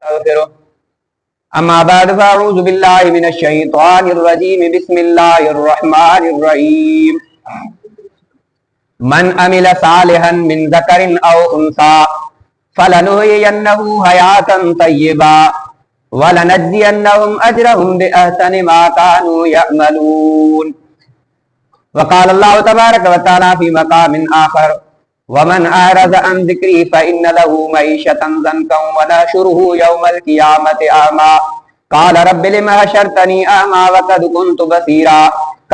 अम्मा बाद फ़अऊज़ु बिल्लाहि मिनश शैतानिर रजीम बिस्मिल्लाहिर रहमानिर रहीम मन अमिला सालिहन मिन ज़करिन औ उन्सा फलनुहयियन्नहु हयातन तय्यबा वलनज्ज़ियन्नहुम अजरहुम बिअहसनि मा कानू यअमलून वक़ाल अल्लाहु तबारक व तआला फ़ी मक़ामिन आख़र वमन अअरज़ अन ज़िक्री फ़इन्न लहू मईशतन ज़न्कन वनहशुरुहु यौमल क़ियामति अअमा क़ाल रब्बि लिम हशरतनी अअमा वक़द कुन्तु बसीरा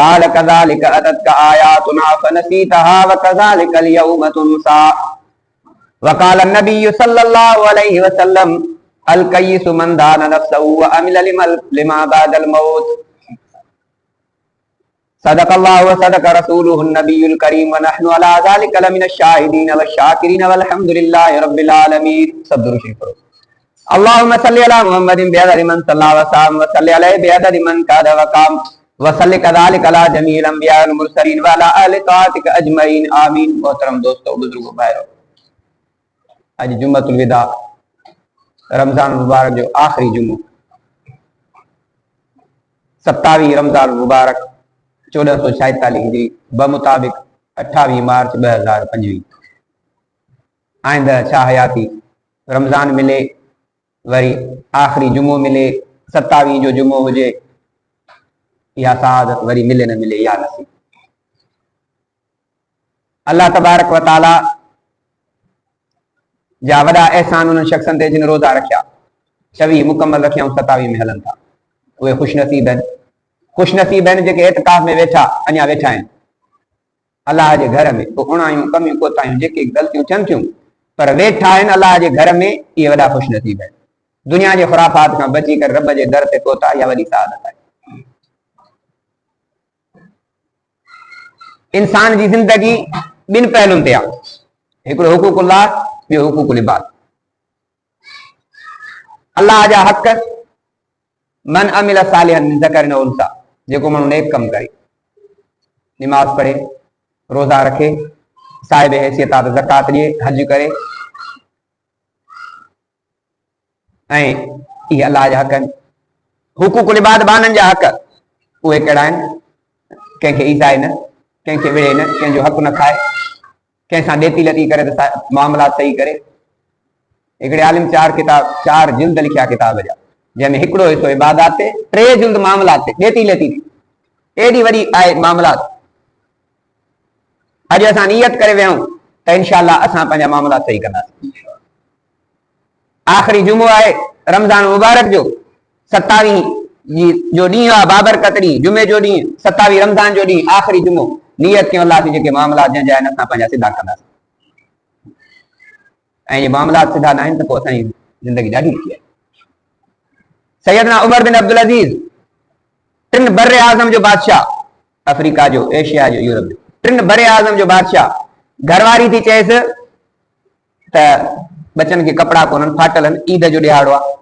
क़ाल कज़ालिक अततका आयातुना फ़नसीतहा वकज़ालिकल यौम तुनसा वक़ाल अन्नबिय्यु सल्लल्लाहु अलैहि वसल्लम अल कय्यिसु मन दान नफ़्सहु व अमिला लिमा बअदल मौत सदक़ल्लाहु व सदक़ रसूलुहुन नबियुल करीम व नहनु अला ज़ालिका लमिनश शाहिदीन वश्शाकिरीन वल्हम्दुलिल्लाहि रब्बिल आलमीन। सब दुरूद शरीफ पढ़ो। अल्लाहुम्मा सल्लि अला मुहम्मदिन बिअददि मन सल्ला व साम व सल्लि अलैहि बिअददि मन कादा व काम व सल्लि कज़ालिका अला जमील अंबिया वल मुरसलीन व अला अहलि ताअतिक अजमईन आमीन। मोहतरम दोस्तों, बुजुर्गों, भाइयों, आज जुम्मतुल विदा, रमजान मुबारक जो आखिरी जुम्मो, 27 रमजान मुबारक 1446 हिजरी बमुताबिक 28 मार्च 2025। आइंदा छा हयाती रमजान मिले, वरी आखिरी जुम्मो मिले, 27 जो जुम्मो हुजे, या सआदत वरी मिले न मिले या नसीब। अल्लाह तबारक व तआला जा वॾा एहसान उन शख्सन ते जिन रोज़ा रखिया, 26 मुकम्मल रखिया, 27 में हलन था। उहे खुशनसीब आहिनि जेके एतिकाफ़ में वेठा अञा वेठा आहिनि अल्लाह जे घर में। उणायूं कमियूं कोतायूं जेके ग़लतियूं थियनि थियूं, पर वेठा आहिनि अल्लाह जे घर में, इहे वॾा खुशनसीब आहिनि। दुनिया जे ख़ुराफ़ात खां बची करे रब जे दर ते पहुता, इहा वॾी सआदत आहे। इंसान जी ज़िंदगी ॿिनि पहलुनि ते आहे, हिकिड़ो हुकूकुल्लाह, ॿियो हुकूकुल इबाद। अल्लाह जा हक़, मन अमिल सालिहन मिन ज़करिन औ उन्सा, जेको माण्हू नेक कम करे, नमाज पढ़े, रोज़ा रखे, साहिब हैसियत आहे त ज़कात ॾिए, हज करे, ऐं इहे अल्लाह जा हक़ आहिनि। हुकूकुल इबाद, बाननि जा हक़, उहे कहिड़ा आहिनि? कंहिंखे ईज़ाए न, कंहिंखे विड़े न, कंहिंजो हक़ न खाए, कंहिंसां ॾेती लती करे त मामला सही करे। हिकिड़े आलिम 4 जिल्द लिखिया किताब जा, जंहिंमें हिकिड़ो हिसो इबादत ते, 3 जिल्द मामलात ते, ॾेती लेती थी, एॾी वॾी आहे मामलात। अॼु असां नियत करे वियूं त इंशाअल्लाह असां पंहिंजा मामला सही कंदासीं। आख़िरी जुमो आहे रमज़ान मुबारक जो, 27 जो ॾींहुं आहे, बाबर कतड़ी जुमे जो ॾींहुं, 27 रमज़ान जो ॾींहुं, आख़िरी जुमो। नियत कयूं अल्लाह जेके मामला जंहिंजा आहिनि असां पंहिंजा सिधा कंदासीं, ऐं जे मामला सिधा न आहिनि त पोइ असांजी ज़िंदगी ॾाढी ॾुखी आहे। सैयदना उमर बिन अब्दुल अज़ीज़, 3 बर आज़म जो बादशाह, अफ्रीका जो, एशिया जो, यूरोप जो, 3 बर आज़म जो बादशाह, घरवारी थी चएसि त बचन के कपड़ा कोन्हनि, फाटल आहिनि, ईद जो ॾियारो आहे,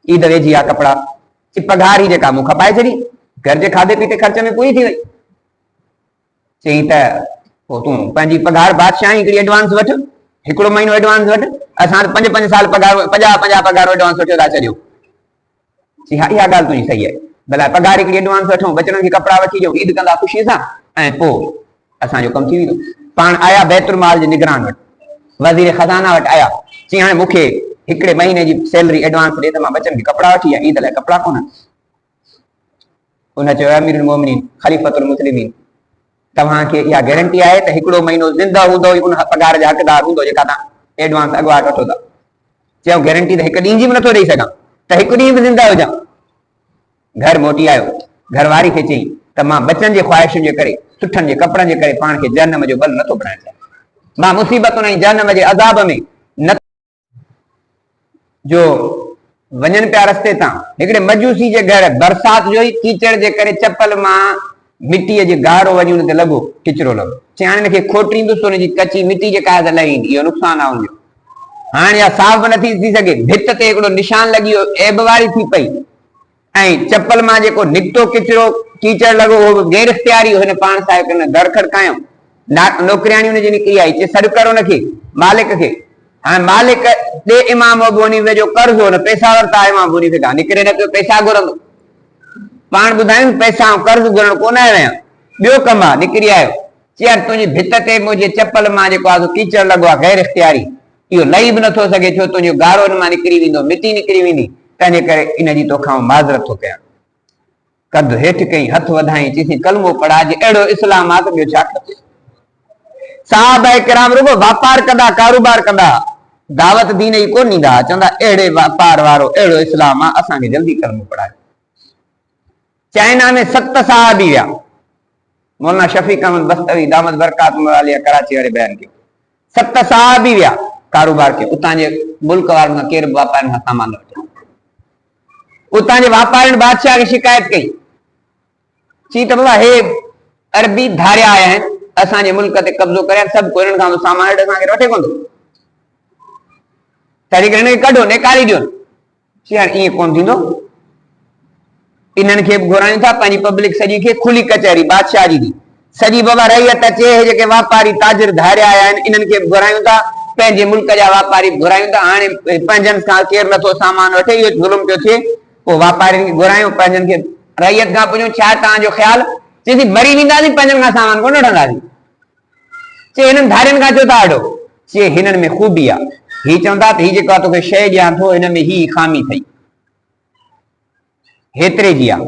ईद वेझी आहे, कपड़ा पघार ई जेका मूं खपाए छॾी, घर जे खाधे पीते ख़र्च में पूरी थी वई। चई त पोइ तूं पंहिंजी पघार बादशाही हिकिड़ी एडवांस वठ, हिकिड़ो महीनो एडवांस वठ, असां 5-5 साल पघार, 50 पघार एडवांस वठो था छॾियो। चई हा, इहा ॻाल्हि तुंहिंजी सही आहे, भला पघार हिकिड़ी एडवांस वठूं, बचननि खे कपिड़ा वठी ॾियूं, ईद कंदा ख़ुशीअ सां, ऐं पोइ असांजो कमु थी वेंदो। पाण आया बैतुल माल जे निगरान वटि, वज़ीर ख़ज़ाना वटि आया, चई हाणे मूंखे हिकिड़े महीने जी सैलरी एडवांस ॾे त मां बचन खे कपिड़ा वठी अचां, ईद लाइ कपिड़ा कोन्हनि। उन चयो, अमीरुल मोमिनीन, ख़लीफ़तुल मुस्लिमीन, तव्हांखे इहा गारंटी आहे त हिकिड़ो महीनो ज़िंदा हूंदो उन पघार जा हक़दार हूंदो जेका तव्हां एडवांस अॻुवाट वठो था? चयो गारंटी त हिकु ॾींहं जी बि नथो ॾेई सघां, त हिकु ॾींहुं बि ज़िंदा हुजां। घर मोटी आयो, घरवारी खे चई त मां बचन जे ख़्वाहिशुनि जे करे, सुठनि जे कपिड़नि जे करे पाण खे जहन्नम जो बल नथो बणाइण चाहियां, मां मुसीबतुनि ऐं जहन्नम जे अज़ाब में न जो वञनि पिया रस्ते तां। हिकिड़े मजूसी जे घर बरसात जो ई कीचड़ जे करे चप्पल मां मिटीअ जे गारो वञी हुन ते लॻो, किचिरो लॻो। चई हाणे हिनखे खोटींदुसि, हुनजी कची मिटी जेका आहे त लहींदी, इहो नुक़सानु आहे हुनजो। हाणे इहा साफ़ बि नथी थी सघे, भित ते हिकिड़ो निशान लॻी वियो, ऐब वारी थी पई, ऐं चप्पल मां जेको निकितो किचिरो कीचड़ लॻो, उहो बि गैर इख़्तियारी हिन पाण साहिब दर खड़कायूं, नौकरियाणी हुनजी निकिरी आई, चई सॾु कर हुनखे मालिक खे, हाँ मालिक दे इमाम अबू हनीफे जो कर्ज हो न पैसा वरता इमाम अबू हनीफे का निकरे न पियो पैसा घुरंदो पाण ॿुधायूं पैसा ऐं कर्ज घुरण कोन आयो आहियां ॿियो कम आहे निकिरी आयो चयार तुंहिंजी भित ते मुंहिंजे चप्पल मां जेको आहे कीचड़ लॻो आहे गैर इख़्तियारी इहो लही बि नथो सघे छो तुंहिंजो गारो हिन मां निकिरी वेंदो मिटी निकिरी वेंदी तंहिंजे करे इन जी तोखां माज़रत थो कयां कद हेठि कई हथ वधाई चईसीं कलमो पढ़ाइजे अहिड़ो इस्लाम आहे त ॿियो छा खपे साहबा किराम रुगो वापार कंदा कारोबार कंदा दावत दीन जी कोन ॾींदा चवंदा अहिड़े वापार वारो अहिड़ो इस्लाम आहे असांखे जल्दी कलमो पढ़ाए चाइना में 7 साहबी विया मौलाना शफीक अहमद बस्तवी दामद बरकात वालिया कराची वारे बयान कयो 7 साहबी विया कारोबार के उतां जे मुल्क वारनि खां केरु वापारियुनि खां सामान वठे उतां जे वापारियुनि बादशाह खे शिकायत कई चई त बाबा हे अरबी धारिया आया आहिनि असांजे मुल्क ते कब्ज़ो करे सभु कोन्हनि खां सामान वठी असांखे वठे कोन थो तॾहिं करे हिनखे कढो निकारी ॾियो चई हाणे ईअं कोन थींदो इन्हनि खे बि घुरायूं था पंहिंजी पब्लिक सॼी खे खुली कचहरी बादशाह जी सॼी बाबा रहियत अचे जेके वापारी ताजिर धारिया आया आहिनि इन्हनि खे घुरायूं था पंहिंजे मुल्क जा वापारी घुरायूं था हाणे पंहिंजनि खां केरु नथो सामान वठे इहो ज़ुल्म पियो थिए पोइ वापारियुनि खे घुरायूं पंहिंजनि खे रहियत खां पुछूं छा तव्हांजो ख़्यालु चई मरी वेंदासीं पंहिंजनि खां सामान कोन वठंदासीं चई हिननि धारियुनि खां छो था वठो चई हिननि में ख़ूबी आहे ही चवंदा त ही जेको आहे तोखे शइ ॾियां थो हिन में ही खामी अथई हेतिरे जी आहे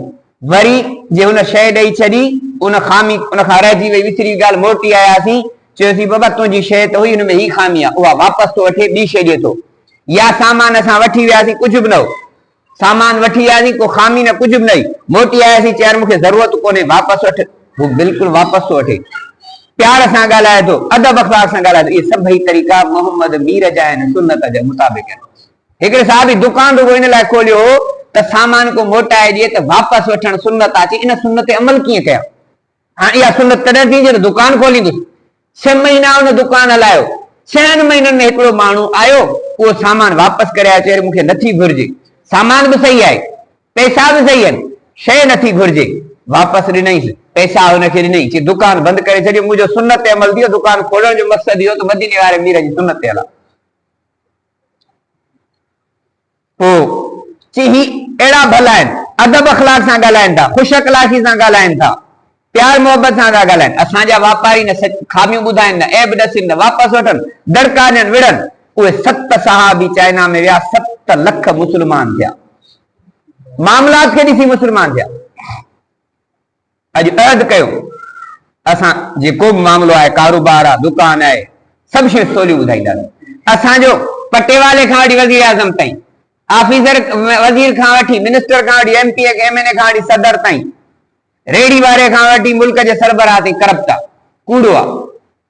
वरी जे हुन शइ ॾेई छॾी उन खामी उन खां रहिजी वई विसरी ॻाल्हि मोटी आयासीं चयोसीं बाबा तुंहिंजी शइ त हुई हुन में ही खामी आहे उहा वापसि थो वठे ॿी शइ ॾिए थो या सामान असां वठी वियासीं कुझु बि न हो सामान वठी वियासीं को खामी न कुझु बि न मोटी आयासीं चयार मूंखे ज़रूरत कोन्हे वापसि वठ हू बिल्कुलु वापसि थो वठे प्यार सां ॻाल्हाए थो अदब अख़लाक सां ॻाल्हाए थो इहे सभई तरीक़ा मोहम्मद मीर जा आहिनि सुन्नत जे मुताबिक़ आहिनि हिकिड़े साहिब दुकान रुगो इन लाइ खोलियो त सामान को मोटाए ॾिए त वापसि वठणु सुन्नत आहे इन सुन्नत ते अमल कीअं कयां हाणे इहा सुन्नत तॾहिं थींदी त दुकान खोलींदुसि 6 महीना हुन दुकान हलायो 6 महीननि में हिकिड़ो माण्हू आयो उहो सामान वापसि करे आयो चए मूंखे नथी घुरिजे सामान बि सही आहे पैसा बि सही आहिनि शइ नथी घुरिजे वापसि ॾिनईसि पैसा हुनखे ॾिनई चई दुकान बंदि करे छॾियो मुंहिंजो सुन्नत ते अमल थियो दुकान खोलण जो मक़सदु इहो त मदीने वारे मीर जी सुन्नत ते हलां पोइ चई ही अहिड़ा भला आहिनि अदब अख़लाक सां ॻाल्हाइनि था ख़ुशि अख़लाक़ी सां ॻाल्हाइनि था प्यार मोहबत सां था ॻाल्हाइनि असांजा वापारी न खामियूं ॿुधाइनि न ऐब ॾसीनि न वापसि वठनि दड़का ॾियनि विड़नि उहे 7 साहबी चाइना में विया 7 लख मुस्लमान थिया मामलात खे ॾिसी मुस्लमान थिया अॼु अहद कयो असां जेको बि मामिलो आहे कारोबार आहे दुकान आहे सभु शयूं सवलियूं ॿुधाईंदासीं असांजो पटे वाले खां वठी वज़ीर आज़म ताईं ऑफिसर वज़ीर खां वठी मिनिस्टर खां वठी MP MNA खां वठी सदर ताईं रेडी वारे खां वठी मुल्क जे सरबराह ताईं करप्ट आहे कूड़ो आहे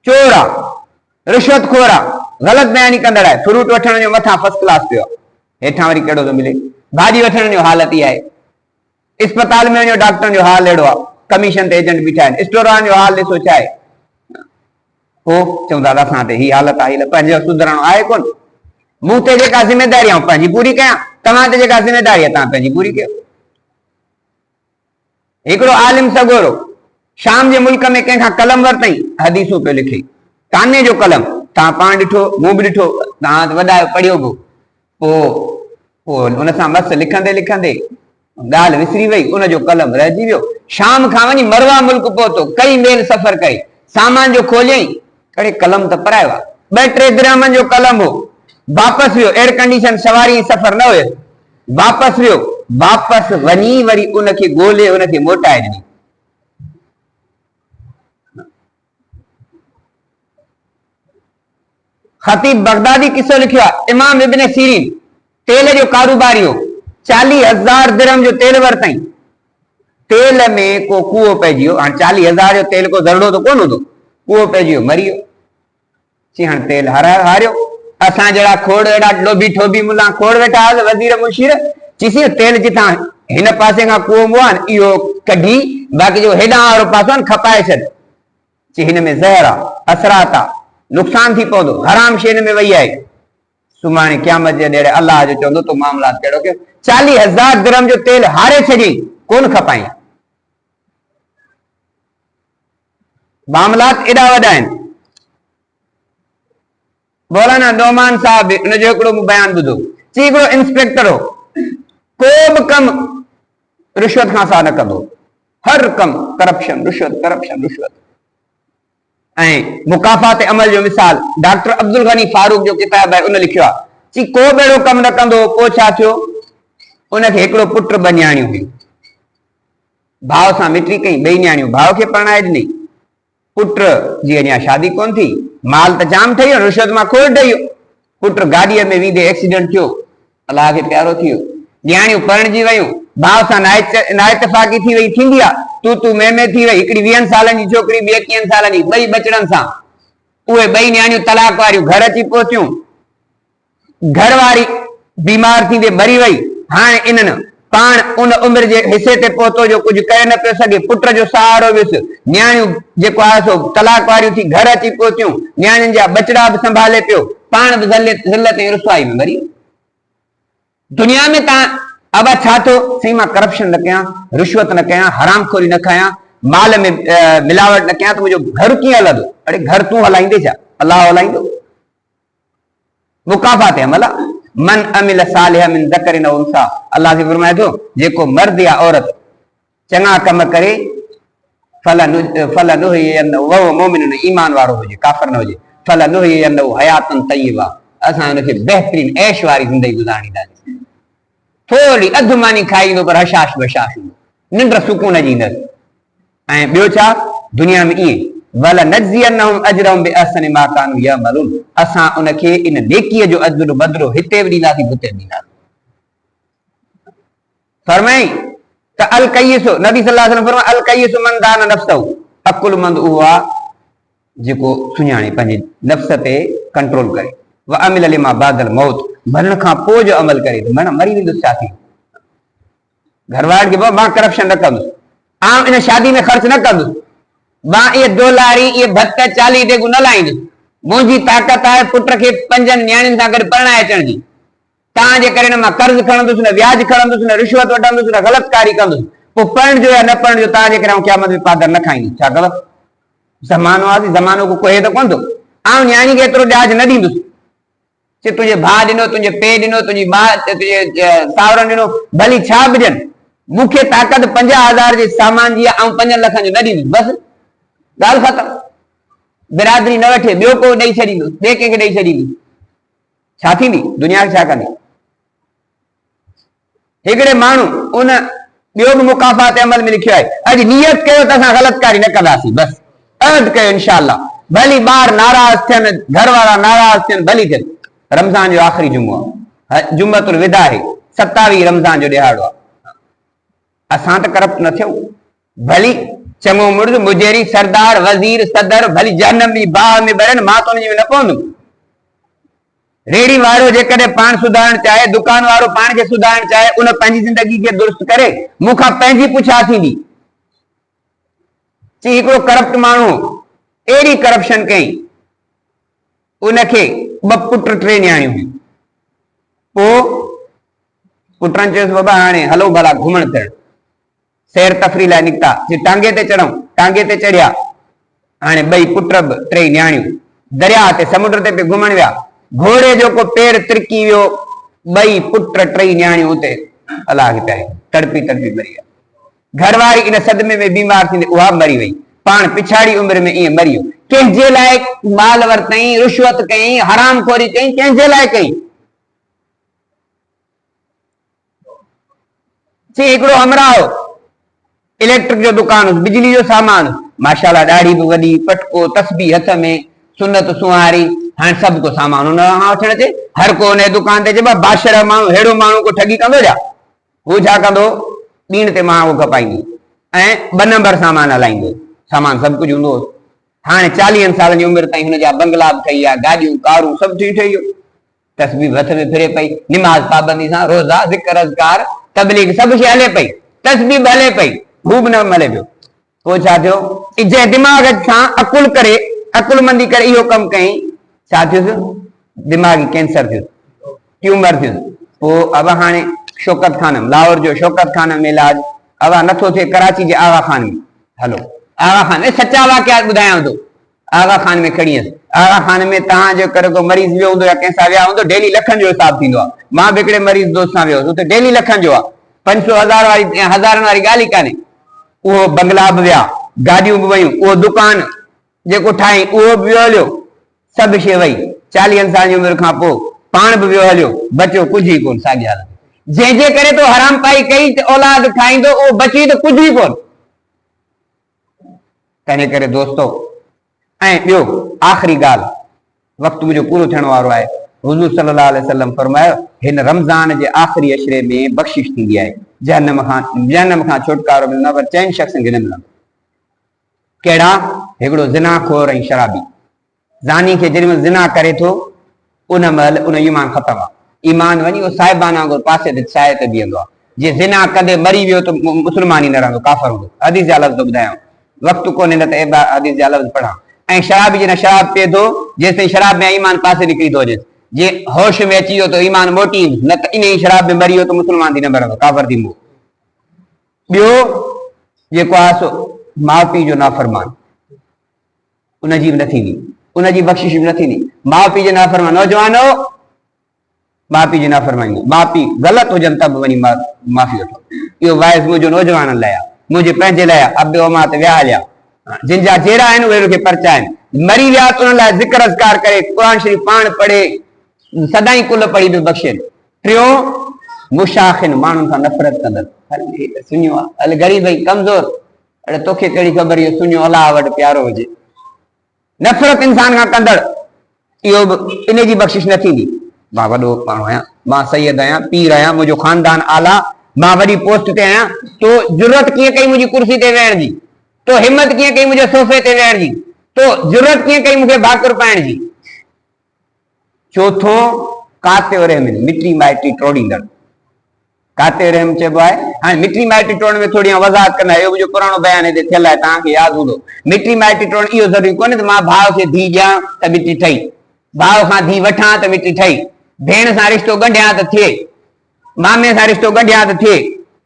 चोर आहे रिश्वतखोर आहे ग़लति बयानी कंदड़ आहे फ्रूट वठण जो मथां फर्स्ट क्लास पियो आहे हेठां वरी कहिड़ो थो मिले भाॼी वठण जो हाल थी आहे अस्पताल में वञो डॉक्टरनि जो हाल अहिड़ो आहे कमीशन ते एजेंट बीठा आहिनि स्टोरनि जो हाल ॾिसो छा आहे पोइ चवंदा असां ते ही हालत आहे पंहिंजो सुधरणो आहे कोन मूं ते जेका ज़िमेदारी आहे पंहिंजी पूरी कयां तव्हां ते जेका ज़िमेदारी आहे तव्हां पंहिंजी पूरी कयो हिकिड़ो आलिम सगोरो शाम जे मुल्क में कंहिंखां कलम वरितई हदीसूं पियो लिखे काने जो कलम तव्हां पाण ॾिठो मूं बि ॾिठो तव्हां वॾा पढ़ियो बि पोइ हुन सां मस्तु लिखंदे लिखंदे ॻाल्हि विसरी वई उनजो कलम रहिजी वियो शाम खां वञी मरवा मुल्क पहुतो कई मेल सफ़र करे सामान जो खोलियई अड़े कलम त परायो आहे 2-3 दिरहमनि जो कलम हो वापसि वियो एयर कंडीशन सवारी सफ़र न हुयसि वापसि वियो वापसि वञी वरी उनखे ॻोल्हे उनखे मोटाए ॾिनी ख़तीब बगदादी किसो लिखियो आहे इमाम इब्न सीरीन तेल जो कारोबारी हो 40,000 दिरहम जो तेल वरितई तेल में को कुओ पइजी वियो हाणे 40,000 जो तेल को ज़रड़ो त कोन हूंदो कुओ पइजी वियो मरी वियो चई हाणे तेल हारियो असां जहिड़ा खोड़ अहिड़ा लोभी ठोबी मुला खोड़ वेठा हुआसीं वज़ीर मुशीर चईसीं तेल जितां हिन पासे खां कुओ मुआ इहो कढी बाक़ी जो हेॾां वारो पासो आहे खपाए छॾ चई हिन में ज़हर आहे असरात आहे नुक़सान थी पवंदो हराम शइ में वई आहे सुभाणे क़यामत जे ॾेरे अलाह जो चवंदो तो मामलात कहिड़ो कयो 40,000 दिरहम जो तेल हारे छॾी कोन खपाई मामलात एॾा वॾा आहिनि मौलाना नौमान साहब उन जो हिकिड़ो बयान ॿुधो, चई हिकिड़ो इंस्पेक्टर हो, को बि कम रिश्वत खां सा न कंदो, हर कम करप्शन रिश्वत करप्शन रिश्वत। ऐं मुकाफ़ात अमल जो मिसाल डॉक्टर अब्दुल गनी फारूक जो किताब है, उन लिखियो आहे, चई को बि अहिड़ो कम न कंदो, पोइ छा थियो, उनखे हिकिड़ो पुट ॿ न्याणियूं हुयूं, भाउ सां मिटी कई, ॿई न्याणियूं भाउ खे परणाए ॾिनई, पुट जी अञा शादी कोन थी, माल त जाम ठही वियो, रिश्वत मां खोड़ ठही वियो, पुट गाॾीअ में वेंदे एक्सीडेंट थियो, अलाह खे प्यारो थी वियो, न्याणियूं परणजी वयूं, भाउ सां नाइतफ़ाक़ी थी वई, थींदी आहे तू में थी वई, हिकिड़ी 20 सालनि जी छोकिरी, ॿिए 21 सालनि जी, ॿई बचड़नि सां, उहे ॿई न्याणियूं तलाक वारियूं घर अची पहुतियूं, घर वारी बीमार थींदे मरी वई, हाणे इन्हनि पाण उन उम्र जे हिसे ते पहुतो जो कुछ करे न पियो सघे, पुट जो सहारो वियुसि, न्याणियूं जेको आहे सो तलाक वारियूं थी घर अची पहुतियूं, न्याणियुनि जा बचड़ा बि संभाले पियो, पाण बि ज़िल्लत ऐं रुसवाई में मरी। दुनिया में तव्हां अब छा थो, सही मां करप्शन न कयां, रिश्वत न कयां, हरामखोरी न कयां, माल में मिलावट न कयां, त मुंहिंजो घर कीअं हलंदो? अरे घर तूं हलाईंदे छा, अलाह हलाईंदो। मुकाफ़ात अमल आहे, मन अमिल सालिह मिन ज़करिन औ उन्सा, अल्लाह से फरमाए थो, जेको मर्द या औरत चङा कम करे, वह मोमिन ईमान वारो हुजे, काफ़िर न हुजे, फलनुहयिन्नहु हयातन तय्यबा, असां हुनखे बहितरीन ऐश वारी ज़िंदगी गुज़ारींदासीं, थोड़ी अधु मानी खाईंदो पर हशाश बशाश निंड सुकून जी ईंदसि। ऐं ॿियो छा, दुनिया में ईअं वल नजज़ियन्नहुम अजरहुम बिअहसनि मा कानू यअमलून, असां उनखे इन नेकीअ जो अजर बदलो हिते बि ॾींदासीं, हुते बि ॾींदासीं। फरमाई त अल कय्यिस, नबी सल्लल्लाहु अलैहि वसल्लम फरमाया, अल कय्यिस मन दान नफ्सहु, अकुलमंद उहो आहे जेको सुञाणे पंहिंजे नफ्स ते कंट्रोल करे, व अमिल लिमा बादल मौत, मरण खां पोइ जो अमल करे, मरण मरी वेंदुसि छा थी, घरवार खे मां करप्शन न कंदुसि, आउं इन शादी में ख़र्च न कंदुसि, मां ये डोलारी ये भत 40 डेगू न लाईंदुसि, मुंहिंजी ताक़त आहे पुट खे 5 न्याणियुनि सां गॾु परणाए अचण जी, तव्हां जे करे न मां कर्ज़ खणंदुसि, न व्याज खणंदुसि, न रिश्वत वठंदुसि, न ग़लतकारी कंदुसि, पोइ पढ़ण जो या न पढ़ण जो तव्हां जे करे क़यामत में पादर न खाईंदुसि, छा ग़लति? ज़मानो आहे, ज़मानो को कोई त कोन थो, आउं न्याणी खे एतिरो ॾाज न ॾींदुसि, चए तुंहिंजे भाउ ॾिनो, तुंहिंजे पीउ ॾिनो, तुंहिंजी माउ, तुंहिंजे सावरनि ॾिनो, भली छा बि ॾियनि, मूंखे ताक़त 50,000 जे सामान जी आहे, ऐं 5 लखनि जो न ॾींदुसि, बसि ॻाल्हि ख़तम। बिरादरी न वठे, ॿियो को ॾेई छॾींदुसि, ॿिए कंहिंखे ॾेई छॾींदुसि, छा थींदी दुनिया खे, छा कंदी? हिकिड़े माण्हू उन ॿियो बि मुकाफ़ात अमल में लिखियो आहे, अॼु नियत कयो त असां ग़लतकारी न कंदासीं, बसि अहद कयो इंशाअल्लाह, भली ॿार नाराज़ थियनि, घर वारा नाराज़ थियनि, भली थियनि, रमज़ान जो आख़िरी जुमो आहे, जुम्मतुल विदा आहे, 27 रमज़ान जो ॾिहाड़ो आहे, असां त करप्ट न थियूं, भली चङो मुर्द मुजेरी सरदार वज़ीर सदर भली जहन्नम जी बाह में ॿरनि, मां त उनजी में न पवंदुमि। रेड़ी वारो जेकॾहिं पाण सुधारण चाहे, दुकान वारो पाण खे सुधारण चाहे, उन पंहिंजी ज़िंदगी खे दुरुस्त करे, मूंखां पंहिंजी पुछा थींदी। चई हिकिड़ो करप्ट माण्हू अहिड़ी करप्शन कई, उनखे 2 पुट 3 न्याणियूं हुयूं, पोइ पुटनि चयोसि बाबा हाणे हलो भला घुमण फिरण, सैर तफरी लाइ निकिता, टांगे ते चढ़ूं, टांगे ते चढ़िया, हाणे 2 पुट 3 न्याणियूं दरिया ते समुंड ते पे घुमण विया, घोड़े जो को पेर तिरकी वियो, 2 पुट 3 न्याणियूं उते अलाह खे प्यारी तड़पी तड़पी मरी विया। घरवारी इन सदमे में बीमार थींदे उहा मरी वई, पाण पिछाड़ी उम्र में ईअं मरी वियो, कंहिंजे लाइ माल वरितई, रिश्वत कई, हरामखोरी कई, कंहिंजे लाइ कई? चई हिकिड़ो हमराह इलेक्ट्रिक जो दुकान, बिजली जो सामान, माशाअल्लाह ॾाढी बि वॾी, पटको तस्बीह हथ में, सुन्नत सुहारी, हाणे सभु को सामान हुन खां वठण अचे, हर को हुन दुकान ते चइबो बादशाह माण्हू, अहिड़ो माण्हू को ठगी कंदो छा? हू छा कंदो, ॾींहं ते मां उहो खपाईंदी ऐं 2 नंबर सामान हलाईंदो, सामान सभु कुझु हूंदो। हाणे 40 सालनि जी उमिरि ताईं हुनजा बंगला बि ठही विया, गाॾियूं कारूं सभु ठही वियो, तस्बीह हथ में फिरे पई, निमाज़ पाबंदी सां, रोज़ा ज़िक्र अज़कार तबलीग सभु शइ हले पई, तस्बीह बि हले पई, हू बि न मले पियो। पोइ छा थियो, जंहिं दिमाग़ सां अकुल करे, अकुलमंदी करे इहो कमु कई, छा थियुसि, दिमाग़ी कैंसर थियुसि, ट्यूमर थियुसि। पोइ अब हाणे शौकत खानम, लाहौर जो शौकत खानम में इलाज, अब नथो थिए, कराची जे आगा खान में हलो, आगा खान में सच्चा वाक़िया ॿुधायांव थो, आगा खान में खड़ी हुयसि। आगा खान में तव्हांजो करे को मरीज़ वियो हूंदो या कंहिंसां विया हूंदो, डेली लखनि जो हिसाब थींदो आहे। मां बि हिकिड़े मरीज़ दोस्त सां वियोसि, उते डेली लखनि जो आहे। 500,000 वारी हज़ारनि वारी ॻाल्हि ई कान्हे। उहो बंगला बि विया, गाॾियूं बि वयूं, उहो दुकान जेको ठाही उहो बि वियो हलियो, सभु शइ वई। 40 साल जी उमिरि खां पोइ पाण बि वियो हलियो, बचियो कुझु ई कोन साॻी हालत। जंहिंजे करे तो हराम पाई कई त औलाद ठाहींदो, उहो बची त कुझु ई कोन। तंहिंजे करे दोस्तो, ऐं ॿियो आख़िरी ॻाल्हि, वक़्तु मुंहिंजो पूरो थियण वारो आहे। हुज़ूर सल्लल्लाहु अलैहि वसल्लम फरमायो, हिन रमज़ान जे आख़िरी अशरे में बख़्शिश थींदी आहे, जहन्नम खां छुटकारो मिलंदो पर 4 शख़्सनि खे न मिलंदो। कहिड़ा? हिकिड़ो ज़िनाखोर ऐं शराबी। ज़ानी खे जेॾी ज़िना करे थो उन महिल उन ईमान ख़तम आहे। ईमान वञी उहो साहिबाना वांगुरु पासे ते साए ते बीहंदो आहे। जे ज़िना कंदे मरी वियो त मुस्लमान ई न रहंदो, काफ़िर हूंदो। हदीस जा लफ़्ज़ ॿुधायां, वक़्तु कोन्हे न त हदीस जा लफ़्ज़ पढ़ां। ऐं शराबी जॾहिं शराब पीए थो, जेसिताईं शराब में ईमान पासे निकिरी थो वञे, जे होश में अची वियो त ईमान मोटी, न त इन ई शराब में मरी वियो त मुस्लमान थी न मरंदो, काफ़िर थींदो। ॿियो जेको आहे माउ पीउ जो नाफ़रमान, उनजी बि न थींदी, उनजी बख़्शिश बि न थींदी। माउ पीउ जे नाफ़रमान, नौजवानो माउ पीउ जी नाफ़रमानी, माउ पीउ ग़लति हुजनि त बि वञी माफ़ी वठो। इहो वाइस मुंहिंजो नौजवाननि लाइ आहे, मुंहिंजे पंहिंजे लाइ आहे। अब मां त विया हलिया, जिन जा चेहरा आहिनि उहे खे परचा आहिनि, मरी विया त उन लाइ ज़िक्र अज़कार करे, क़ुरान शरीफ़ पाण पढ़े, सदाई कुल पढ़ी बि बख़्शेनि। टियों मुशाखिन, माण्हुनि सां नफ़रत कंदड़, हल सुञो आहे, हल ग़रीब ऐं कमज़ोर, अड़े तोखे कहिड़ी ख़बर, इहो सुञो अलाह वटि प्यारो हुजे। नफ़रत इंसान खां कंदड़, इहो बि इन जी बख़्शिश न थींदी। मां वॾो माण्हू आहियां, मां सैयद आहियां, पीर आहियां, मुंहिंजो ख़ानदान आला, मां वॾी पोस्ट ते आहियां, तो ज़रूरत कीअं कई मुंहिंजी कुर्सी ते वेहण जी, तो हिम्मत कीअं कई मुंहिंजे सोफ़े ते वेहण जी, तो ज़रूरत कीअं कई मूंखे भाकुर पाइण जी। चौथों काते रहम, मिटी माइटी टोड़ींदड़। काते रहम चइबो आहे, हाणे मिटी माइटी टोड़ण में थोड़ी वज़ाहत कंदा, इहो मुंहिंजो पुराणो बयान हिते थियल आहे, तव्हांखे यादि हूंदो। मिटी माइटी टोड़ण इहो ज़रूरी कोन्हे त मां भाउ खे धी ॾियां त मिटी ठही, भाउ खां धी वठां त मिटी ठही, भेण सां रिश्तो ॻंढियां त थिए, मामे सां रिश्तो ॻंढियां त थिए।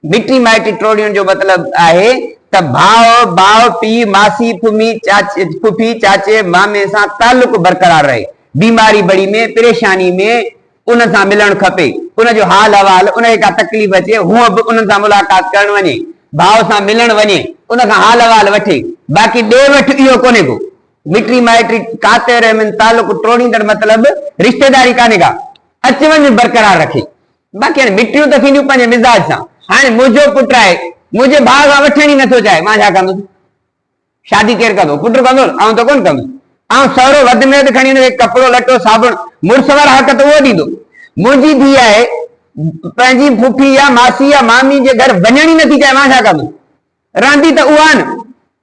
मिटी माइटी टोड़ण जो मतिलबु आहे त भाउ पीउ मासी फुफी चाचे मामे सां तालुक बरक़रार रहे, बीमारी बड़ी में परेशानी में उन सां मिलण खपे, उनजो हाल अहवाल, उनखे का तकलीफ़ अचे हूअं बि उन्हनि सां मुलाक़ात करण वञे, भाउ सां मिलण वञे, उन खां हाल अहवाल वठे। बाक़ी ॾे वठि इहो कोन्हे को। मिटी माइटी काते रहमन तालुक टोड़ींदड़ मतिलबु रिश्तेदारी कान्हे का, अच वञ बरक़रार रखे। बाक़ी हाणे मिटियूं त थींदियूं पंहिंजे मिज़ाज सां। हाणे मुंहिंजो पुटु आहे, मुंहिंजे भाउ खां वठण ई नथो चाहे, मां छा कंदुसि? शादी केरु कंदो? पुटु कंदो, आउं त कोन कंदुसि। ऐं सहुरो वधि में वधि खणी हुनखे कपिड़ो लटो साबुण, मुड़ुस वारा हक़ त उहो ॾींदो। मुंहिंजी धीउ आहे, पंहिंजी फुफी या मासी या मामी जे घर वञण ई नथी चाहे, मां छा कंदुसि? रहंदी त उहा न,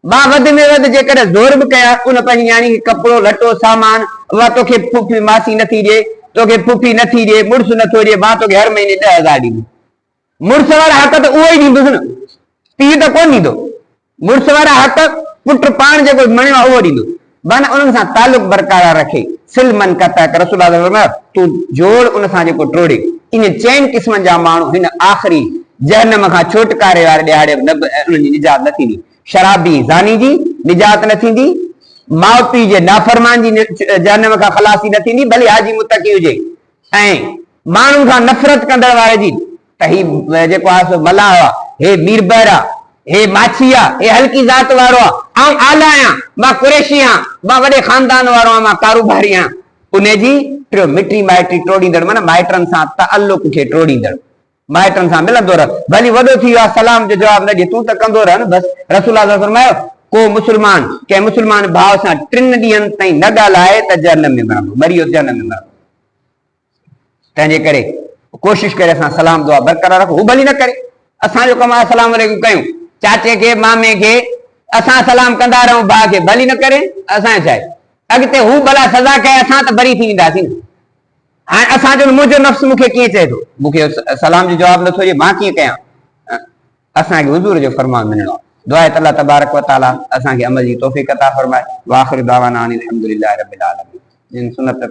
मां वधि में वधि जेकॾहिं ज़ोर बि कयां, उन पंहिंजी न्याणी खे कपिड़ो लटो सामान, उहा तोखे फुफी मासी नथी ॾिए, तोखे फुफी नथी ॾिए, मुड़ुस नथो ॾिए, मां तोखे हर महीने 10,000 ॾींदुसि। मुड़ुस वारा हक़ त उहो ई ॾींदुसि न, पीउ त कोन ॾींदो। मुड़ुस वारा हक़ पुटु पाण जेको मणियो आहे उहो ॾींदो। मन उन्हनि सां तालुक बरक़रार रखे, सिल मन कता कर, रसूल तूं जोड़ उन सां जेको टोड़े। इन 4 क़िस्मनि जा माण्हू हिन आख़िरी जहन्नम खां छुटकारे वारे ॾियारे उन्हनि जी निजात न थींदी। शराबी ज़ानी जी निजात न थींदी, माउ पीउ जे नाफ़रमान जी जहन्नम खां ख़लासी न थींदी, भले हाजी मुतक़ी हुजे। ऐं माण्हुनि खां नफ़रत कंदड़ वारे जी त ही जेको आहे सो मलाह आहे, हे मीरबर आहे, हे माछी आहे, हे हल्की ज़ात वारो आहे, आउं आला आहियां, मां कुरैशी आहियां, मां वॾे ख़ानदान वारो आहियां, मां कारोबारी आहियां। उनजी टियों मिटी माइटी टोड़ींदड़, माना माइटनि सां ताल्लुक खे टोड़ींदड़, माइटनि सां मिलंदो रह, भली वॾो थी वियो आहे सलाम जो जवाब न ॾिए, तूं त कंदो रह न बसि। रसूल फरमायो, को मुस्लमान कंहिं मुस्लमान भाउ सां 3 ॾींहंनि ताईं न ॻाल्हाए त जहन्नम में मरंदो, मरी वियो जहन्नम में मरंदो। तंहिंजे करे कोशिशि करे असां सलाम दुआ बरक़रार रखूं। हू भली न करे, असांजो कमु आहे अस्सलाम वालेकुम कयूं, चाचे खे मामे खे असां सलाम कंदा रहूं, भाउ खे भली न करे, असांजो छा आहे? अॻिते हू भला सज़ा कए, असां त बरी थी वेंदासीं न। हाणे असांजो मुंहिंजो नफ़्स मूंखे कीअं चए थो, मूंखे सलाम जो जवाब नथो ॾिए, मां कीअं कयां? असांखे हुज़ूर जो फरमान मिलणो आहे। दुआ आहे त अल्लाह तबारक व तआला असांखे अमल जी तौफ़ीक़ अता फरमाए। व आख़िर दावाना अनिल हम्दुलिल्लाहि रब्बिल आलमीन। जिन सुन्नत